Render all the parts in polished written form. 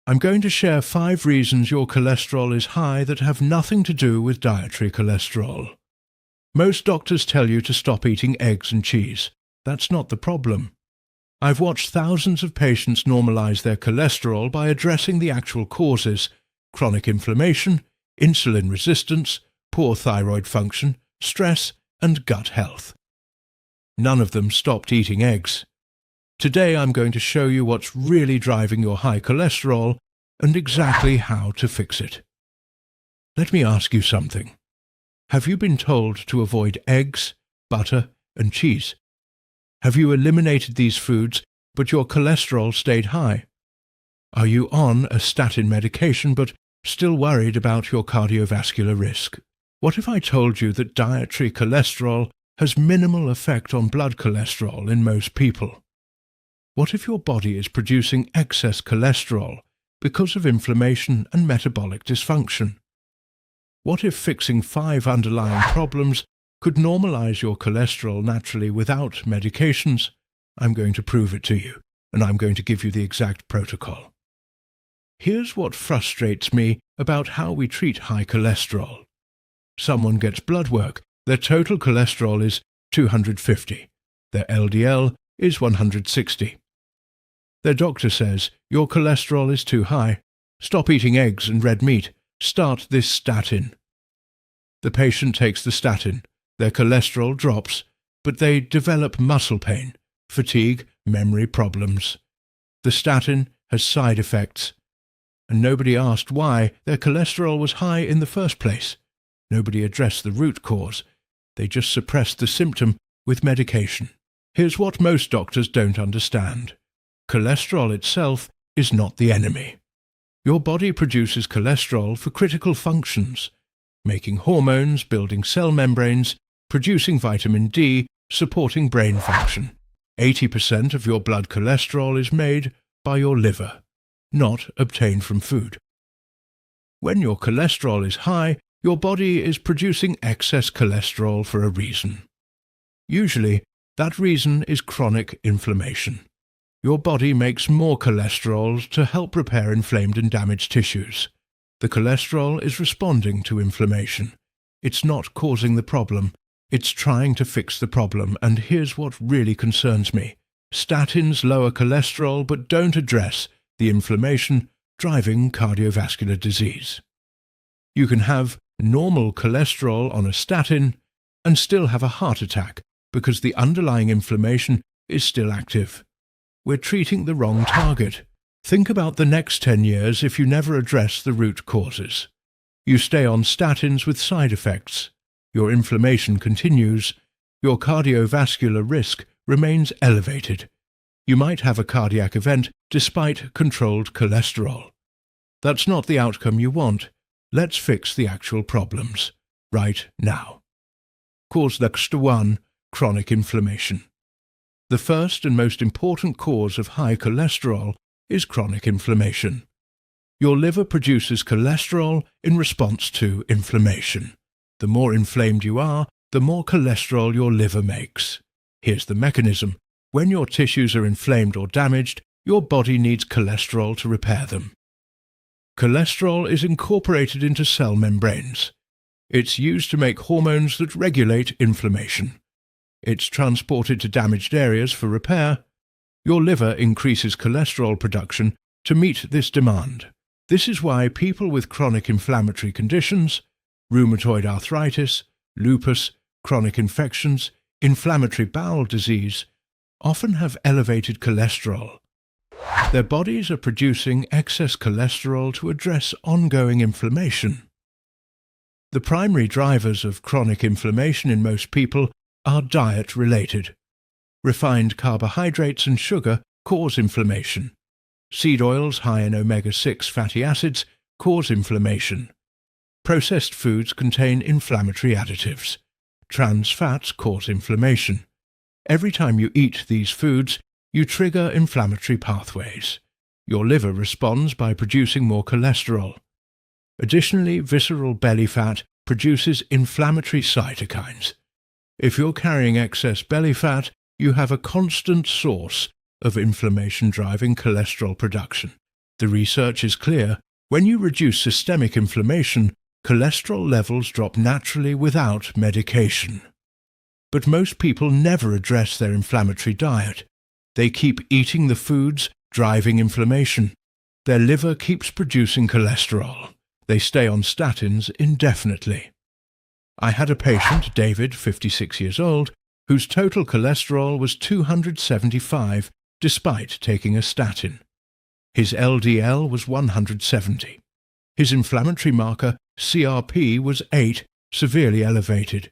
I'm going to share 5 reasons your cholesterol is high that have nothing to do with dietary cholesterol. Most doctors tell you to stop eating eggs and cheese. That's not the problem. I've watched thousands of patients normalize their cholesterol by addressing the actual causes: chronic inflammation, insulin resistance, poor thyroid function, stress, and gut health. None of them stopped eating eggs. Today I'm going to show you what's really driving your high cholesterol and exactly how to fix it. Let me ask you something. Have you been told to avoid eggs, butter, and cheese? Have you eliminated these foods, but your cholesterol stayed high? Are you on a statin medication but still worried about your cardiovascular risk? What if I told you that dietary cholesterol has minimal effect on blood cholesterol in most people? What if your body is producing excess cholesterol because of inflammation and metabolic dysfunction? What if fixing 5 underlying problems could normalize your cholesterol naturally without medications? I'm going to prove it to you, and I'm going to give you the exact protocol. Here's what frustrates me about how we treat high cholesterol. Someone gets blood work, their total cholesterol is 250, their LDL is 160. Their doctor says, your cholesterol is too high. Stop eating eggs and red meat. Start this statin. The patient takes the statin. Their cholesterol drops, but they develop muscle pain, fatigue, memory problems. The statin has side effects. And nobody asked why their cholesterol was high in the first place. Nobody addressed the root cause. They just suppressed the symptom with medication. Here's what most doctors don't understand. Cholesterol itself is not the enemy. Your body produces cholesterol for critical functions, making hormones, building cell membranes, producing vitamin D, supporting brain function. 80% of your blood cholesterol is made by your liver, not obtained from food. When your cholesterol is high, your body is producing excess cholesterol for a reason. Usually, that reason is chronic inflammation. Your body makes more cholesterol to help repair inflamed and damaged tissues. The cholesterol is responding to inflammation. It's not causing the problem. It's trying to fix the problem, and here's what really concerns me. Statins lower cholesterol but don't address the inflammation driving cardiovascular disease. You can have normal cholesterol on a statin and still have a heart attack because the underlying inflammation is still active. We're treating the wrong target. Think about the next 10 years if you never address the root causes. You stay on statins with side effects. Your inflammation continues. Your cardiovascular risk remains elevated. You might have a cardiac event despite controlled cholesterol. That's not the outcome you want. Let's fix the actual problems right now. Cause number 1, chronic inflammation. The first and most important cause of high cholesterol is chronic inflammation. Your liver produces cholesterol in response to inflammation. The more inflamed you are, the more cholesterol your liver makes. Here's the mechanism. When your tissues are inflamed or damaged, your body needs cholesterol to repair them. Cholesterol is incorporated into cell membranes. It's used to make hormones that regulate inflammation. It's transported to damaged areas for repair. Your liver increases cholesterol production to meet this demand. This is why people with chronic inflammatory conditions, rheumatoid arthritis, lupus, chronic infections, inflammatory bowel disease, often have elevated cholesterol. Their bodies are producing excess cholesterol to address ongoing inflammation. The primary drivers of chronic inflammation in most people are diet-related. Refined carbohydrates and sugar cause inflammation. Seed oils high in omega-6 fatty acids cause inflammation. Processed foods contain inflammatory additives. Trans fats cause inflammation. Every time you eat these foods, you trigger inflammatory pathways. Your liver responds by producing more cholesterol. Additionally, visceral belly fat produces inflammatory cytokines. If you're carrying excess belly fat, you have a constant source of inflammation driving cholesterol production. The research is clear. When you reduce systemic inflammation, cholesterol levels drop naturally without medication. But most people never address their inflammatory diet. They keep eating the foods driving inflammation. Their liver keeps producing cholesterol. They stay on statins indefinitely. I had a patient, David, 56 years old, whose total cholesterol was 275 despite taking a statin. His LDL was 170. His inflammatory marker, CRP, was 8, severely elevated.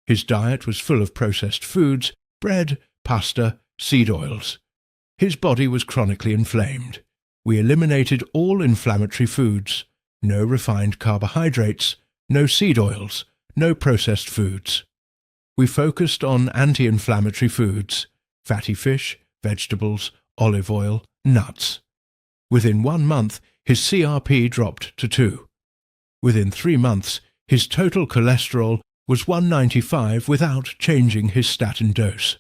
His diet was full of processed foods, bread, pasta, seed oils. His body was chronically inflamed. We eliminated all inflammatory foods. No refined carbohydrates, no seed oils, no processed foods. We focused on anti-inflammatory foods, fatty fish, vegetables, olive oil, nuts. Within 1 month, his CRP dropped to 2. Within 3 months, his total cholesterol was 195 without changing his statin dose.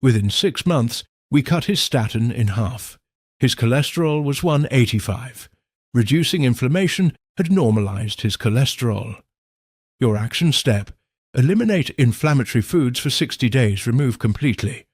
Within 6 months, we cut his statin in half. His cholesterol was 185. Reducing inflammation had normalized his cholesterol. Your action step: eliminate inflammatory foods for 60 days, remove completely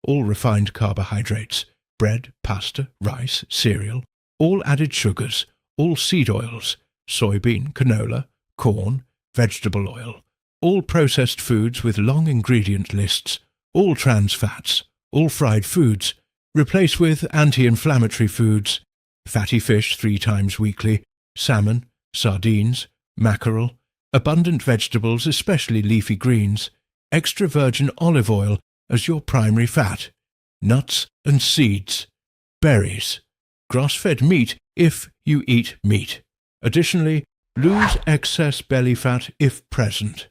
all refined carbohydrates, bread, pasta, rice, cereal, all added sugars, all seed oils, soybean, canola, corn, vegetable oil, all processed foods with long ingredient lists, all trans fats, all fried foods, replace with anti-inflammatory foods, fatty fish 3 times weekly, salmon, sardines, mackerel, abundant vegetables, especially leafy greens, extra virgin olive oil as your primary fat, nuts and seeds, berries, grass-fed meat if you eat meat. Additionally, lose excess belly fat if present.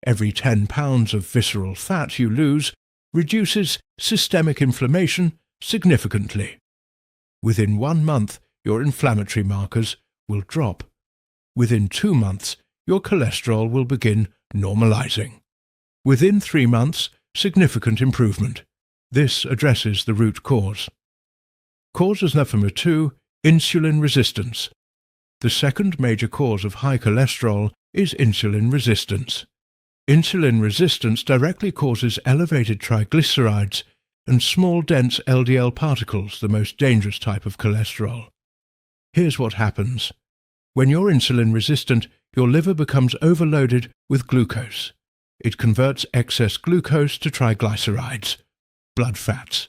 Every 10 pounds of visceral fat you lose reduces systemic inflammation significantly. Within 1 month, your inflammatory markers will drop. Within 2 months, your cholesterol will begin normalizing. Within 3 months, significant improvement. This addresses the root cause. Causes number 2, insulin resistance. The second major cause of high cholesterol is insulin resistance. Insulin resistance directly causes elevated triglycerides and small dense LDL particles, the most dangerous type of cholesterol. Here's what happens. When you're insulin resistant, your liver becomes overloaded with glucose. It converts excess glucose to triglycerides, blood fats.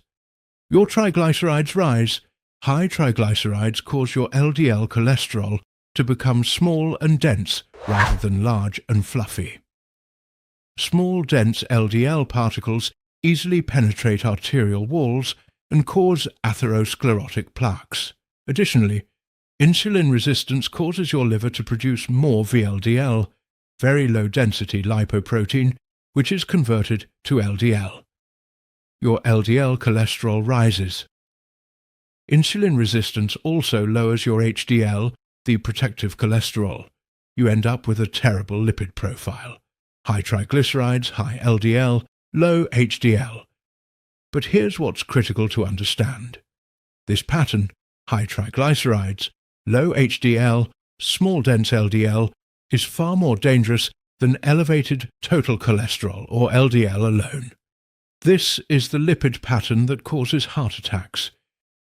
Your triglycerides rise. High triglycerides cause your LDL cholesterol to become small and dense rather than large and fluffy. Small, dense LDL particles easily penetrate arterial walls and cause atherosclerotic plaques. Additionally, insulin resistance causes your liver to produce more VLDL, very low-density lipoprotein, which is converted to LDL. Your LDL cholesterol rises. Insulin resistance also lowers your HDL, the protective cholesterol. You end up with a terrible lipid profile. High triglycerides, high LDL, low HDL. But here's what's critical to understand. This pattern, high triglycerides, low HDL, small dense LDL, is far more dangerous than elevated total cholesterol or LDL alone. This is the lipid pattern that causes heart attacks,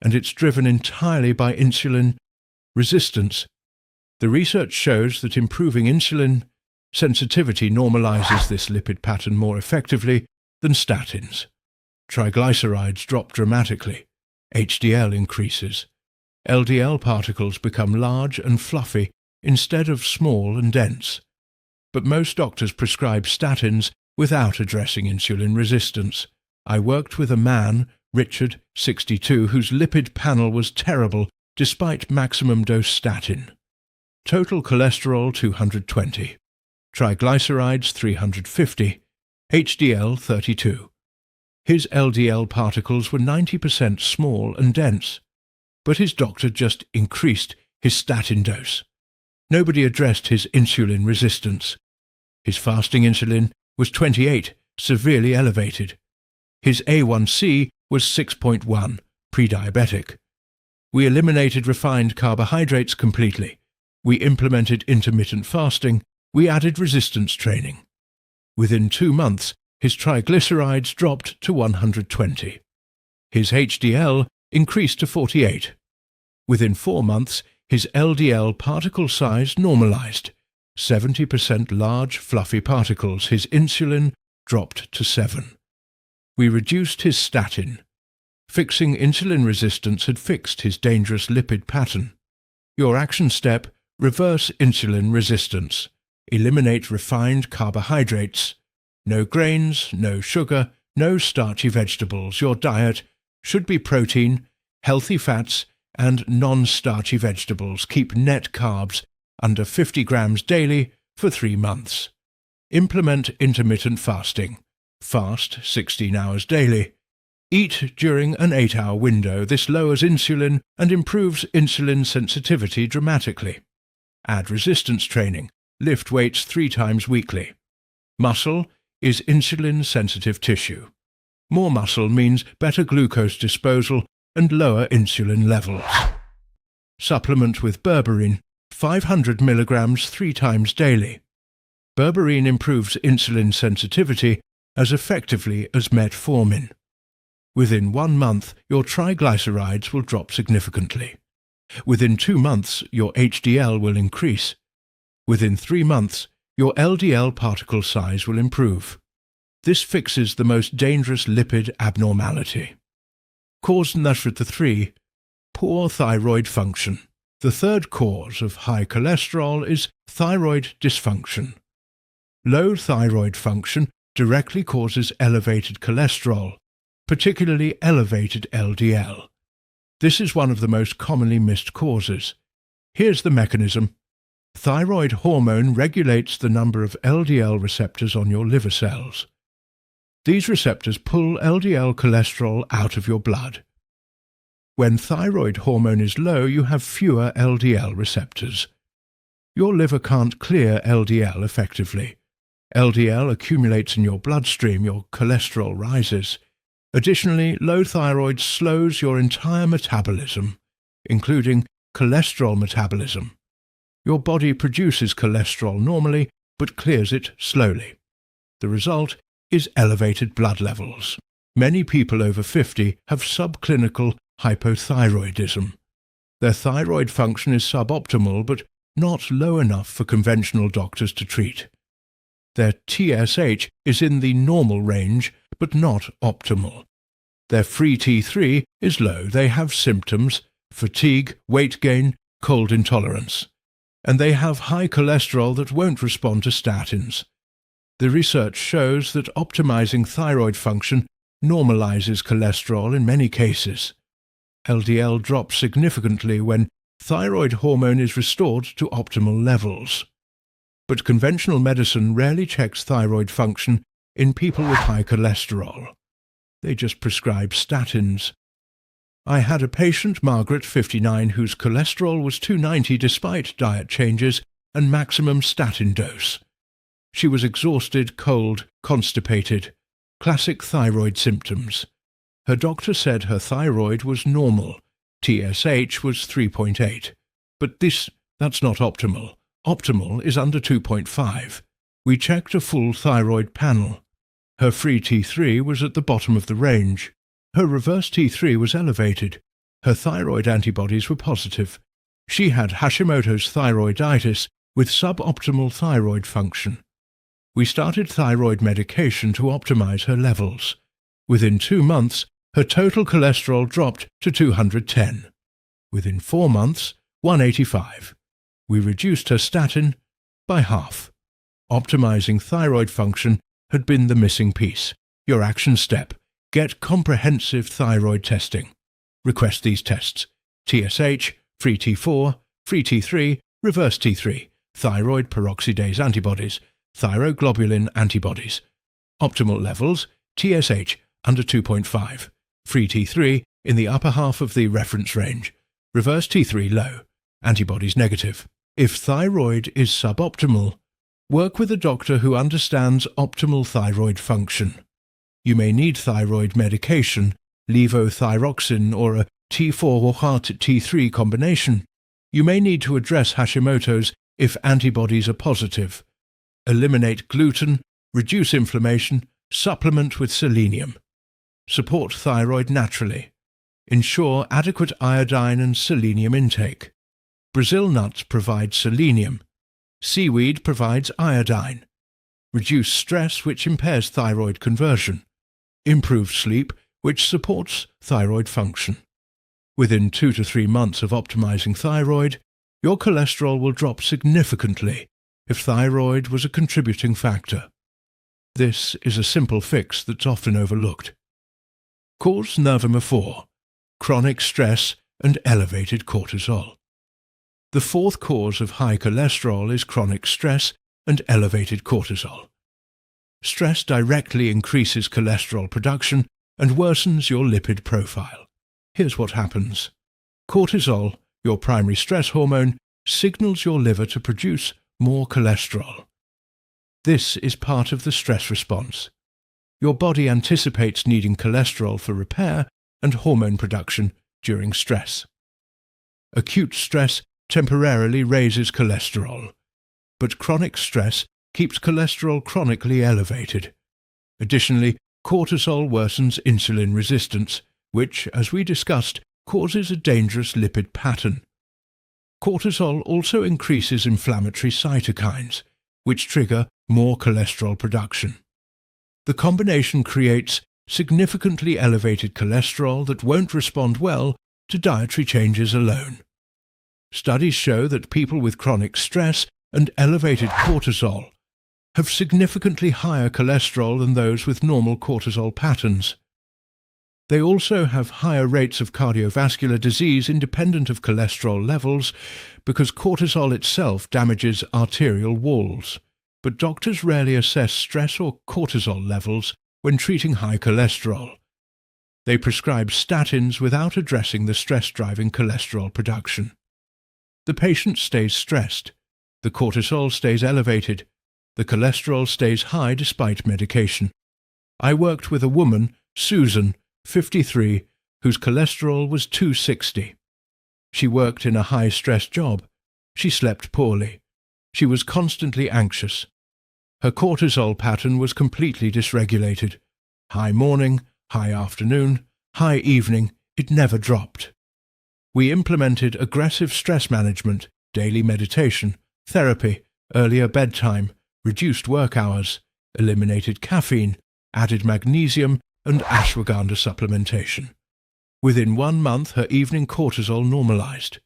and it's driven entirely by insulin resistance. The research shows that improving insulin sensitivity normalizes this lipid pattern more effectively than statins. Triglycerides drop dramatically. HDL increases. LDL particles become large and fluffy instead of small and dense. But most doctors prescribe statins without addressing insulin resistance. I worked with a man, Richard, 62, whose lipid panel was terrible despite maximum dose statin. Total cholesterol 220, triglycerides 350, HDL 32. His LDL particles were 90% small and dense, but his doctor just increased his statin dose. Nobody addressed his insulin resistance. His fasting insulin was 28, severely elevated. His A1C was 6.1, pre-diabetic. We eliminated refined carbohydrates completely. We implemented intermittent fasting. We added resistance training. Within 2 months, his triglycerides dropped to 120. His HDL increased to 48. Within 4 months, his LDL particle size normalized. 70% large, fluffy particles. His insulin dropped to 7. We reduced his statin. Fixing insulin resistance had fixed his dangerous lipid pattern. Your action step: reverse insulin resistance. Eliminate refined carbohydrates. No grains, no sugar, no starchy vegetables. Your diet should be protein, healthy fats, and non-starchy vegetables. Keep net carbs under 50 grams daily for 3 months. Implement intermittent fasting. Fast 16 hours daily. Eat during an 8-hour window. This lowers insulin and improves insulin sensitivity dramatically. Add resistance training. Lift weights 3 times weekly. Muscle is insulin-sensitive tissue. More muscle means better glucose disposal and lower insulin levels. Supplement with berberine, 500 milligrams 3 times daily. Berberine improves insulin sensitivity as effectively as metformin. Within 1 month, your triglycerides will drop significantly. Within 2 months, your HDL will increase. Within 3 months, your LDL particle size will improve. This fixes the most dangerous lipid abnormality. Cause number 3: poor thyroid function. The third cause of high cholesterol is thyroid dysfunction. Low thyroid function directly causes elevated cholesterol, particularly elevated LDL. This is one of the most commonly missed causes. Here's the mechanism. Thyroid hormone regulates the number of LDL receptors on your liver cells. These receptors pull LDL cholesterol out of your blood. When thyroid hormone is low, you have fewer LDL receptors. Your liver can't clear LDL effectively. LDL accumulates in your bloodstream, your cholesterol rises. Additionally, low thyroid slows your entire metabolism, including cholesterol metabolism. Your body produces cholesterol normally, but clears it slowly. The result is elevated blood levels. Many people over 50 have subclinical hypothyroidism. Their thyroid function is suboptimal, but not low enough for conventional doctors to treat. Their TSH is in the normal range, but not optimal. Their free T3 is low. They have symptoms: fatigue, weight gain, cold intolerance. And they have high cholesterol that won't respond to statins. The research shows that optimizing thyroid function normalizes cholesterol in many cases. LDL drops significantly when thyroid hormone is restored to optimal levels. But conventional medicine rarely checks thyroid function in people with high cholesterol. They just prescribe statins. I had a patient, Margaret, 59, whose cholesterol was 290 despite diet changes and maximum statin dose. She was exhausted, cold, constipated, classic thyroid symptoms. Her doctor said her thyroid was normal. TSH was 3.8. But that's not optimal. Optimal is under 2.5. We checked a full thyroid panel. Her free T3 was at the bottom of the range. Her reverse T3 was elevated. Her thyroid antibodies were positive. She had Hashimoto's thyroiditis with suboptimal thyroid function. We started thyroid medication to optimize her levels. Within 2 months, her total cholesterol dropped to 210. Within 4 months, 185. We reduced her statin by half. Optimizing thyroid function had been the missing piece. Your action step: get comprehensive thyroid testing. Request these tests: TSH, free T4, free T3, reverse T3, thyroid peroxidase antibodies, thyroglobulin antibodies. Optimal levels: TSH under 2.5, free T3 in the upper half of the reference range, reverse T3 low, antibodies negative. If thyroid is suboptimal, work with a doctor who understands optimal thyroid function. You may need thyroid medication, levothyroxine, or a T4 or T3 combination, you may need to address Hashimoto's if antibodies are positive. Eliminate gluten, reduce inflammation, supplement with selenium. Support thyroid naturally. Ensure adequate iodine and selenium intake. Brazil nuts provide selenium. Seaweed provides iodine. Reduce stress, which impairs thyroid conversion. Improve sleep, which supports thyroid function. Within 2 to 3 months of optimizing thyroid, your cholesterol will drop significantly if thyroid was a contributing factor. This is a simple fix that's often overlooked. Cause number 4. Chronic stress and elevated cortisol. The fourth cause of high cholesterol is chronic stress and elevated cortisol. Stress directly increases cholesterol production and worsens your lipid profile. Here's what happens. Cortisol, your primary stress hormone, signals your liver to produce more cholesterol. This is part of the stress response. Your body anticipates needing cholesterol for repair and hormone production during stress. Acute stress temporarily raises cholesterol, but chronic stress keeps cholesterol chronically elevated. Additionally, cortisol worsens insulin resistance, which, as we discussed, causes a dangerous lipid pattern. Cortisol also increases inflammatory cytokines, which trigger more cholesterol production. The combination creates significantly elevated cholesterol that won't respond well to dietary changes alone. Studies show that people with chronic stress and elevated cortisol have significantly higher cholesterol than those with normal cortisol patterns. They also have higher rates of cardiovascular disease independent of cholesterol levels because cortisol itself damages arterial walls, but doctors rarely assess stress or cortisol levels when treating high cholesterol. They prescribe statins without addressing the stress-driving cholesterol production. The patient stays stressed, the cortisol stays elevated, the cholesterol stays high despite medication. I worked with a woman, Susan, 53, whose cholesterol was 260. She worked in a high-stress job. She slept poorly. She was constantly anxious. Her cortisol pattern was completely dysregulated. High morning, high afternoon, high evening, it never dropped. We implemented aggressive stress management, daily meditation, therapy, earlier bedtime, reduced work hours, eliminated caffeine, added magnesium, and ashwagandha supplementation. Within 1 month, her evening cortisol normalized.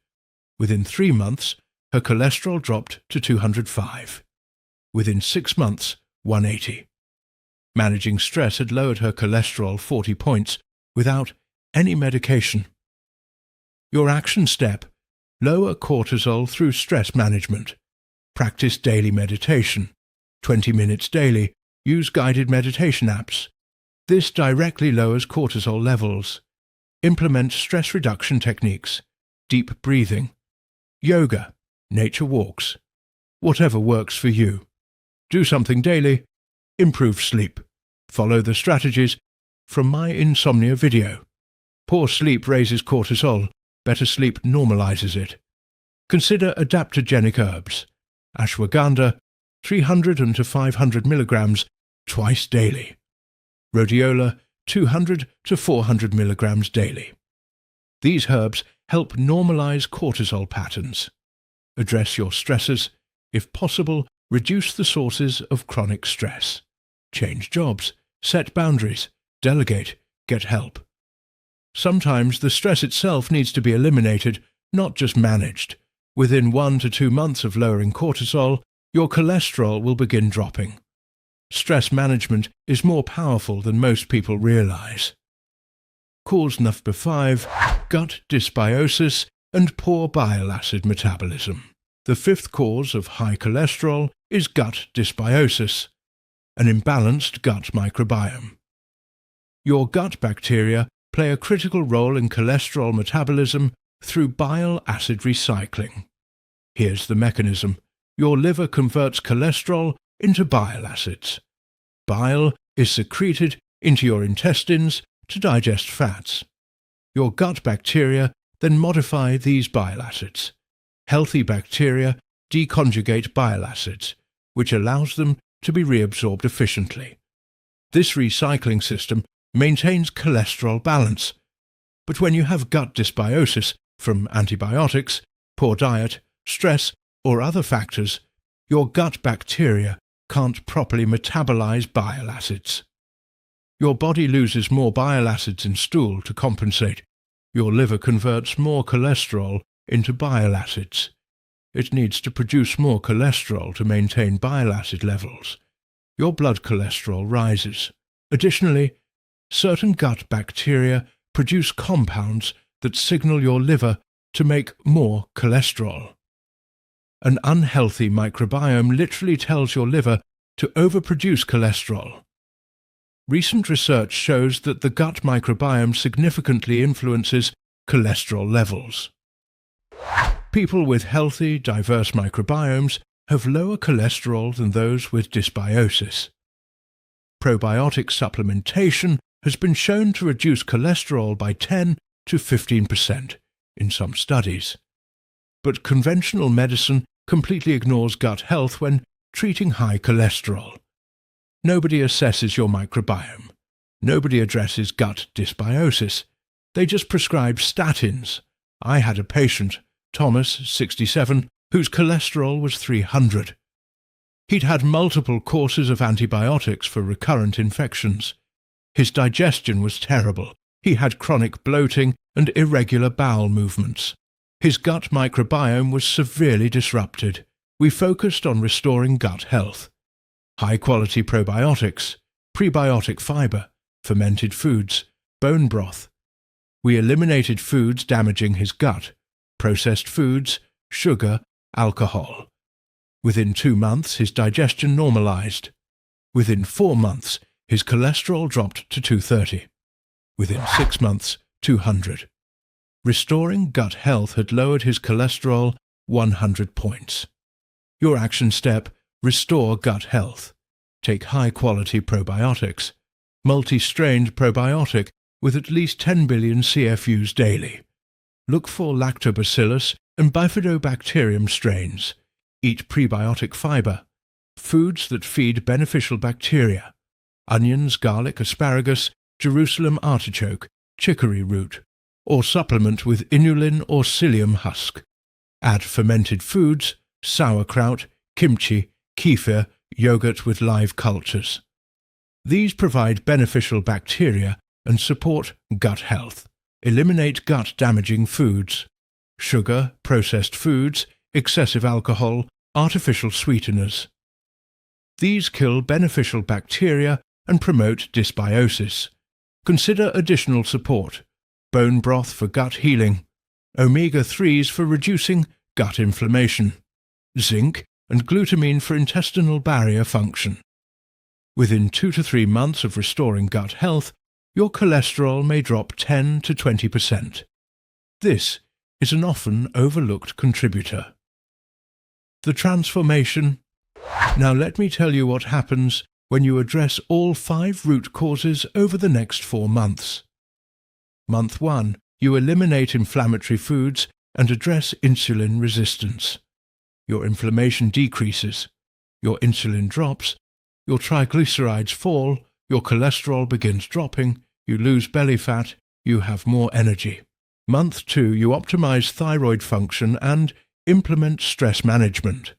Within 3 months, her cholesterol dropped to 205. Within 6 months, 180. Managing stress had lowered her cholesterol 40 points without any medication. Your action step: lower cortisol through stress management. Practice daily meditation. 20 minutes daily. Use guided meditation apps. This directly lowers cortisol levels. Implement stress reduction techniques. Deep breathing. Yoga. Nature walks. Whatever works for you. Do something daily. Improve sleep. Follow the strategies from my insomnia video. Poor sleep raises cortisol. Better sleep normalizes it. Consider adaptogenic herbs. Ashwagandha, 300 to 500 milligrams twice daily. Rhodiola, 200 to 400 milligrams daily. These herbs help normalize cortisol patterns. Address your stressors. If possible, reduce the sources of chronic stress. Change jobs, set boundaries, delegate, get help. Sometimes the stress itself needs to be eliminated, not just managed. Within 1 to 2 months of lowering cortisol, your cholesterol will begin dropping. Stress management is more powerful than most people realize. Cause number 5, gut dysbiosis and poor bile acid metabolism. The fifth cause of high cholesterol is gut dysbiosis, an imbalanced gut microbiome. Your gut bacteria play a critical role in cholesterol metabolism through bile acid recycling. Here's the mechanism. Your liver converts cholesterol into bile acids. Bile is secreted into your intestines to digest fats. Your gut bacteria then modify these bile acids. Healthy bacteria deconjugate bile acids, which allows them to be reabsorbed efficiently. This recycling system maintains cholesterol balance. But when you have gut dysbiosis from antibiotics, poor diet, stress, or other factors, your gut bacteria can't properly metabolize bile acids. Your body loses more bile acids in stool to compensate. Your liver converts more cholesterol into bile acids. It needs to produce more cholesterol to maintain bile acid levels. Your blood cholesterol rises. Additionally, certain gut bacteria produce compounds that signal your liver to make more cholesterol. An unhealthy microbiome literally tells your liver to overproduce cholesterol. Recent research shows that the gut microbiome significantly influences cholesterol levels. People with healthy, diverse microbiomes have lower cholesterol than those with dysbiosis. Probiotic supplementation has been shown to reduce cholesterol by 10 to 15% in some studies. But conventional medicine completely ignores gut health when treating high cholesterol. Nobody assesses your microbiome. Nobody addresses gut dysbiosis. They just prescribe statins. I had a patient, Thomas, 67, whose cholesterol was 300. He'd had multiple courses of antibiotics for recurrent infections. His digestion was terrible. He had chronic bloating and irregular bowel movements. His gut microbiome was severely disrupted. We focused on restoring gut health. High-quality probiotics, prebiotic fiber, fermented foods, bone broth. We eliminated foods damaging his gut, processed foods, sugar, alcohol. Within 2 months, his digestion normalized. Within 4 months, his cholesterol dropped to 230. Within 6 months, 200. Restoring gut health had lowered his cholesterol 100 points. Your action step: restore gut health. Take high-quality probiotics. Multi-strained probiotic with at least 10 billion CFUs daily. Look for lactobacillus and bifidobacterium strains. Eat prebiotic fiber. Foods that feed beneficial bacteria. Onions, garlic, asparagus, Jerusalem artichoke, chicory root. Or supplement with inulin or psyllium husk. Add fermented foods, sauerkraut, kimchi, kefir, yogurt with live cultures. These provide beneficial bacteria and support gut health. Eliminate gut-damaging foods. Sugar, processed foods, excessive alcohol, artificial sweeteners. These kill beneficial bacteria and promote dysbiosis. Consider additional support. Bone broth for gut healing. Omega-3s for reducing gut inflammation. Zinc and glutamine for intestinal barrier function. Within 2 to 3 months of restoring gut health, your cholesterol may drop 10 to 20%. This is an often overlooked contributor. The transformation. Now let me tell you what happens when you address all 5 root causes over the next 4 months. Month 1, you eliminate inflammatory foods and address insulin resistance. Your inflammation decreases, your insulin drops, your triglycerides fall, your cholesterol begins dropping, you lose belly fat, you have more energy. Month 2, you optimize thyroid function and implement stress management.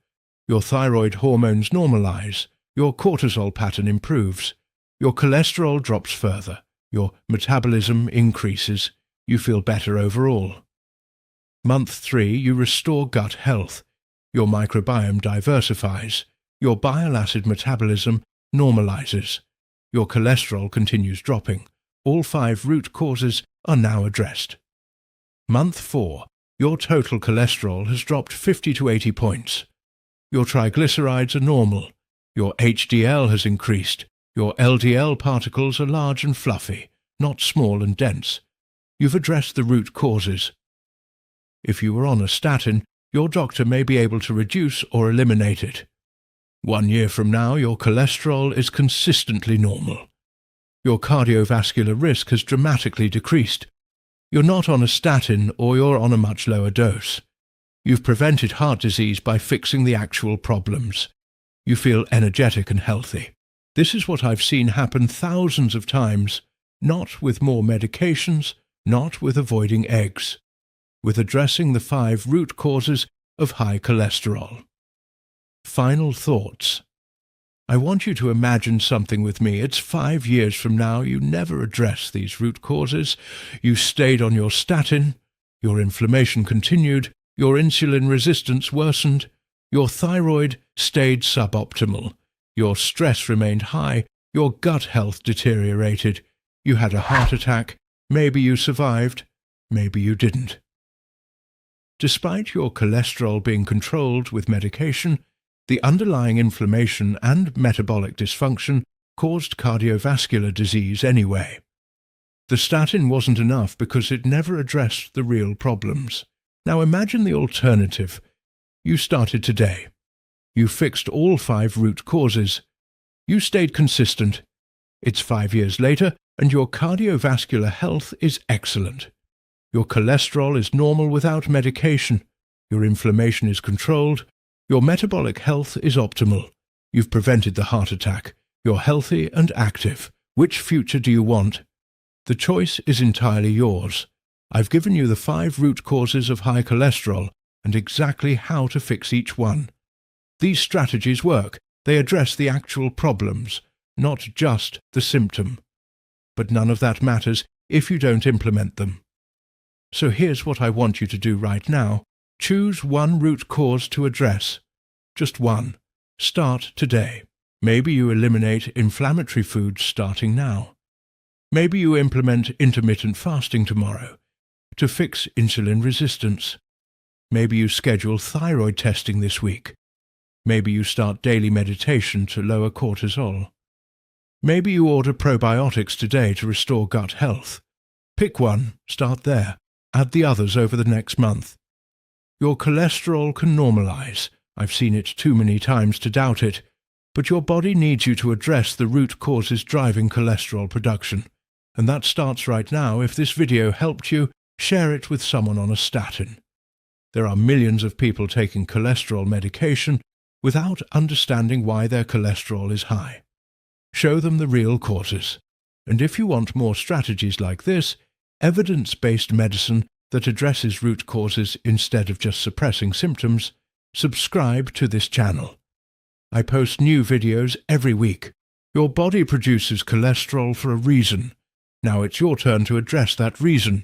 Your thyroid hormones normalize, your cortisol pattern improves, your cholesterol drops further, your metabolism increases, you feel better overall. Month 3, you restore gut health. Your microbiome diversifies, your bile acid metabolism normalizes, your cholesterol continues dropping. All 5 root causes are now addressed. Month 4, your total cholesterol has dropped 50 to 80 points. Your triglycerides are normal, your HDL has increased, your LDL particles are large and fluffy, not small and dense. You've addressed the root causes. If you were on a statin, your doctor may be able to reduce or eliminate it. 1 year from now, your cholesterol is consistently normal. Your cardiovascular risk has dramatically decreased. You're not on a statin or you're on a much lower dose. You've prevented heart disease by fixing the actual problems. You feel energetic and healthy. This is what I've seen happen thousands of times, not with more medications, not with avoiding eggs, with addressing the 5 root causes of high cholesterol. Final thoughts. I want you to imagine something with me. It's 5 years from now. You never address these root causes. You stayed on your statin. Your inflammation continued. Your insulin resistance worsened. Your thyroid stayed suboptimal. Your stress remained high. Your gut health deteriorated. You had a heart attack. Maybe you survived. Maybe you didn't. Despite your cholesterol being controlled with medication, the underlying inflammation and metabolic dysfunction caused cardiovascular disease anyway. The statin wasn't enough because it never addressed the real problems. Now imagine the alternative. You started today. You fixed all 5 root causes. You stayed consistent. It's 5 years later, and your cardiovascular health is excellent. Your cholesterol is normal without medication. Your inflammation is controlled. Your metabolic health is optimal. You've prevented the heart attack. You're healthy and active. Which future do you want? The choice is entirely yours. I've given you the 5 root causes of high cholesterol and exactly how to fix each one. These strategies work. They address the actual problems, not just the symptom. But none of that matters if you don't implement them. So here's what I want you to do right now. Choose one root cause to address. Just one. Start today. Maybe you eliminate inflammatory foods starting now. Maybe you implement intermittent fasting tomorrow to fix insulin resistance. Maybe you schedule thyroid testing this week. Maybe you start daily meditation to lower cortisol. Maybe you order probiotics today to restore gut health. Pick one, start there. Add the others over the next month. Your cholesterol can normalize. I've seen it too many times to doubt it. But your body needs you to address the root causes driving cholesterol production. And that starts right now. If this video helped you, share it with someone on a statin. There are millions of people taking cholesterol medication without understanding why their cholesterol is high. Show them the real causes. And if you want more strategies like this, evidence-based medicine that addresses root causes instead of just suppressing symptoms, subscribe to this channel. I post new videos every week. Your body produces cholesterol for a reason. Now it's your turn to address that reason.